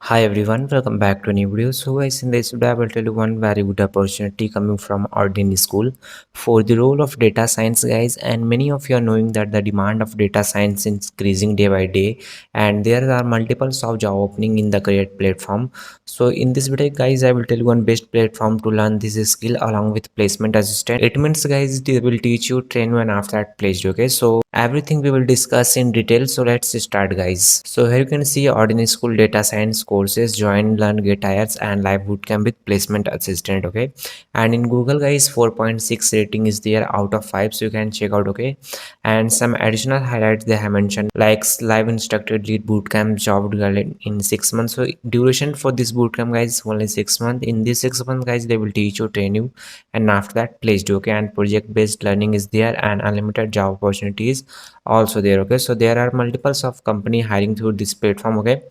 Hi everyone, welcome back to a new video. So guys, in this video I will tell you one very good opportunity coming from OdinSchool for the role of data science guys, and many of you are knowing that the demand of data science is increasing day by day and there are multiple of job opening in the career platform. So in this video guys, I will tell you one best platform to learn this skill along with placement assistant. It means guys they will teach you, train you and after that placed you. Okay, so everything we will discuss in detail, so let's start guys. So here you can see OdinSchool data science courses, join, learn, get hires and live bootcamp with placement assistant. Okay, and in Google guys 4.6 rating is there out of 5, so you can check out. Okay, and some additional highlights they have mentioned like live instructor lead bootcamp job in 6 months. So duration for this bootcamp guys only 6 months. In this 6 months guys they will teach you, train you and after that placed you. Okay, and project based learning is there and unlimited job opportunities also there. Okay, so there are multiples of company hiring through this platform. Okay,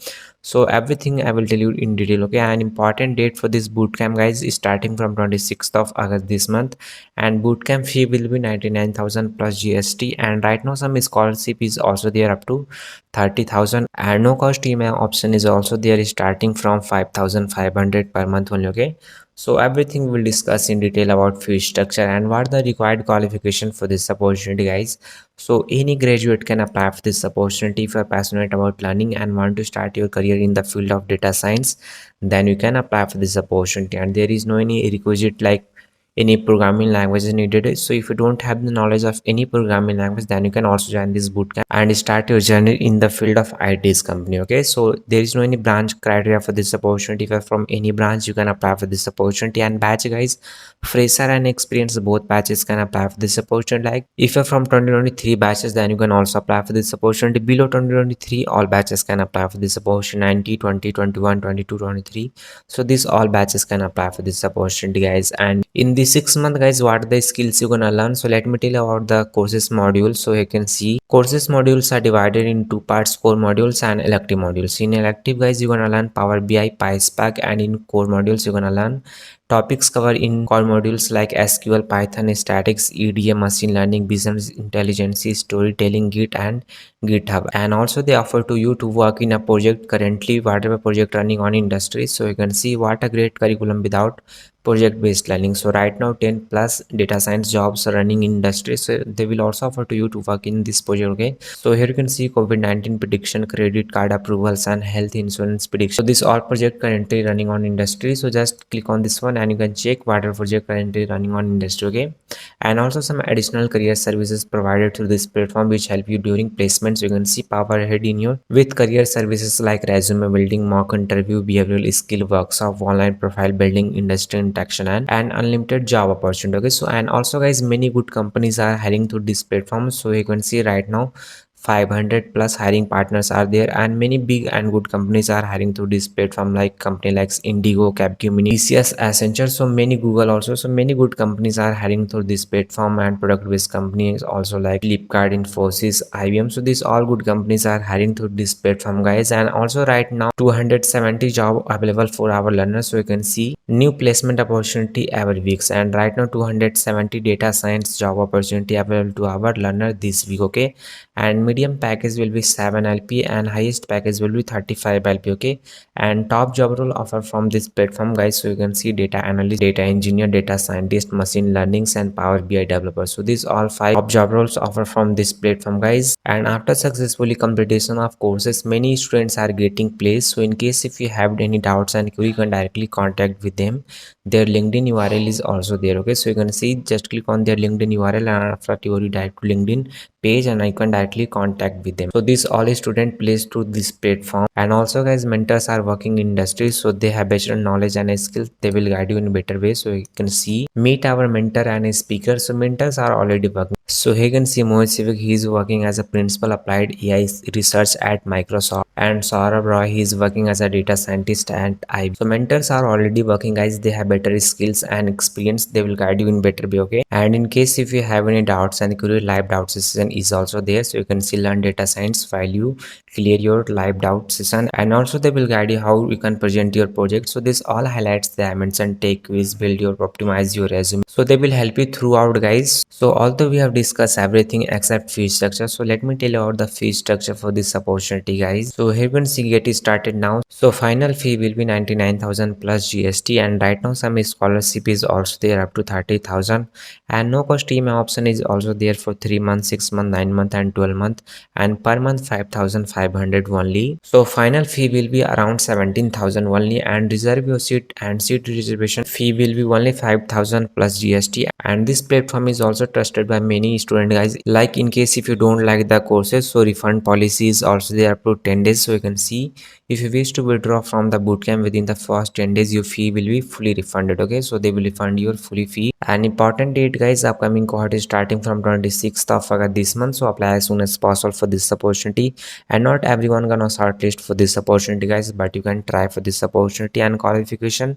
so everything I will tell you in detail. Okay, an important date for this bootcamp guys is starting from 26th of August this month, and bootcamp fee will be 99,000 plus GST, and right now some scholarship is also there up to 30,000, and no cost email option is also there starting from 5,500 per month only. Okay, so everything we'll discuss in detail about fee structure and what the required qualification for this opportunity guys. So any graduate can apply for this opportunity. If you are passionate about learning and want to start your career in the field of data science, then you can apply for this opportunity, and there is no any requisite like any programming language is needed. So if you don't have the knowledge of any programming language, then you can also join this bootcamp and start your journey in the field of IT's company. Okay, so there is no any branch criteria for this opportunity. If you're from any branch, you can apply for this opportunity. And batch guys, fresher and experienced both batches can apply for this opportunity. Like if you're from 2023 batches, then you can also apply for this opportunity. Below 2023 all batches can apply for this opportunity. 90, 20, 21, 22, 23, so these all batches can apply for this opportunity guys. And in the 6 month guys, what are the skills you're gonna learn? So let me tell you about the courses modules. So you can see courses modules are divided in two parts: core modules and elective modules. In elective guys, you're gonna learn Power BI, PySpark, and in core modules you're gonna learn topics covered in core modules like SQL, Python, statics, EDA, machine learning, business intelligence, storytelling, Git, and GitHub. And also they offer to you to work in a project currently, whatever project running on industry. So you can see what a great curriculum without project based learning. So right now 10 plus data science jobs are running in industry, so they will also offer to you to work in this project. Okay, so here you can see COVID-19 prediction, credit card approvals, and health insurance prediction. So this all project currently running on industry, so just click on this one and you can check what are project currently running on industry. Okay, and also some additional career services provided through this platform which help you during placements. You can see power ahead in your with career services like resume building, mock interview, behavioral skill workshop, online profile building, industry interaction, and unlimited job opportunity. Okay, so and also guys, many good companies are hiring through this platform. So you can see right now 500 plus hiring partners are there, and many big and good companies are hiring through this platform like company like Indigo, Capgemini, TCS, Accenture. So many Google also. So many good companies are hiring through this platform, and product based companies also like Flipkart, Infosys, IBM. So these all good companies are hiring through this platform guys. And also right now 270 job available for our learners. So you can see new placement opportunity every weeks, and right now 270 data science job opportunity available to our learner this week. Okay, and medium package will be 7 LPA and highest package will be 35 LPA. Okay, and top job role offer from this platform guys. So you can see data analyst, data engineer, data scientist, machine learnings, and Power BI developer. So these all 5 top job roles offer from this platform guys. And after successfully completion of courses, many students are getting placed. So in case if you have any doubts and query, you can directly contact with them. Their LinkedIn URL is also there. Okay, so you can see, just click on their LinkedIn URL and after you will direct to LinkedIn page and I can directly contact with them. So this all student placed through this platform. And also guys, mentors are working in industry, so they have better knowledge and skills. They will guide you in a better way. So you can see meet our mentor and a speaker. So mentors are already working. So here you can see Mohit Civic, he is working as a principal applied AI research at Microsoft, and Saurabh Roy, he is working as a data scientist at IBM. So mentors are already working guys. They have better skills and experience. They will guide you in better way. Okay, and in case if you have any doubts and query, live doubt session is also there, so you can see learn data science while you clear your live doubt session, and also they will guide you how you can present your project. So this all highlights the elements and take quiz, build your optimize your resume, so they will help you throughout guys. So although we have discussed everything except fee structure, so let me tell you about the fee structure for this opportunity guys. So here you can see get started now. So final fee will be 99,000 plus GST, and right now some scholarship is also there up to 30,000, and no cost EMI option is also there for 3 months, 6 months, 9 months and 12 months, and per month 5,500 only. So final fee will be around 17,000 only, and reserve your seat and seat reservation fee will be only 5,000 plus GST. And this platform is also trusted by many student guys, like in case if you don't like the courses, so refund policy is also there up to 10 days. So you can see if you wish to withdraw from the bootcamp within the first 10 days, your fee will be fully refunded. Okay, so they will refund your fully fee. An important date guys, upcoming cohort is starting from 26th of August this month, so apply as soon as possible for this opportunity. And not everyone gonna shortlist for this opportunity guys, but you can try for this opportunity. And qualification,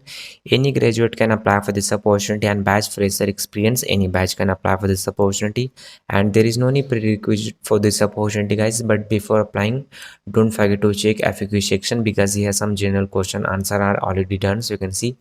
any graduate can apply for this opportunity, and batch fresher experience, any batch can apply for this opportunity. And there is no any prerequisite for this opportunity guys, but before applying, don't forget to check FAQ section, because here some general question answer are already done. So you can see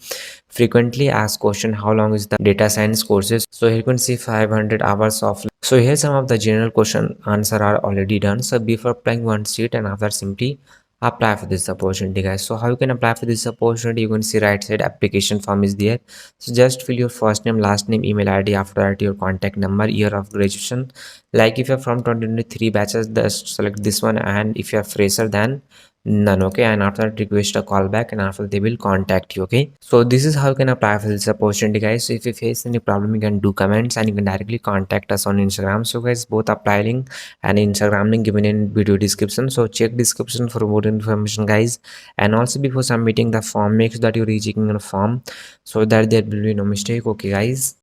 frequently asked question, how long is the data science courses. So here you can see 500 hours of. So here some of the general question answer are already done. So before applying one seat, and after simply apply for this opportunity guys. So how you can apply for this opportunity, you can see right side application form is there. So just fill your first name, last name, email ID, after that your contact number, year of graduation. Like if you're from 2023 batches, just select this one, and if you're fresher then none. Okay, and after that request a call back, and after they will contact you. Okay, so this is how you can apply for this opportunity guys. So if you face any problem, you can do comments, and you can directly contact us on Instagram. So guys, both apply link and Instagram link given in video description, so check description for more information guys. And also before submitting the form, make sure that you're rechecking your form so that there will be no mistake. Okay guys.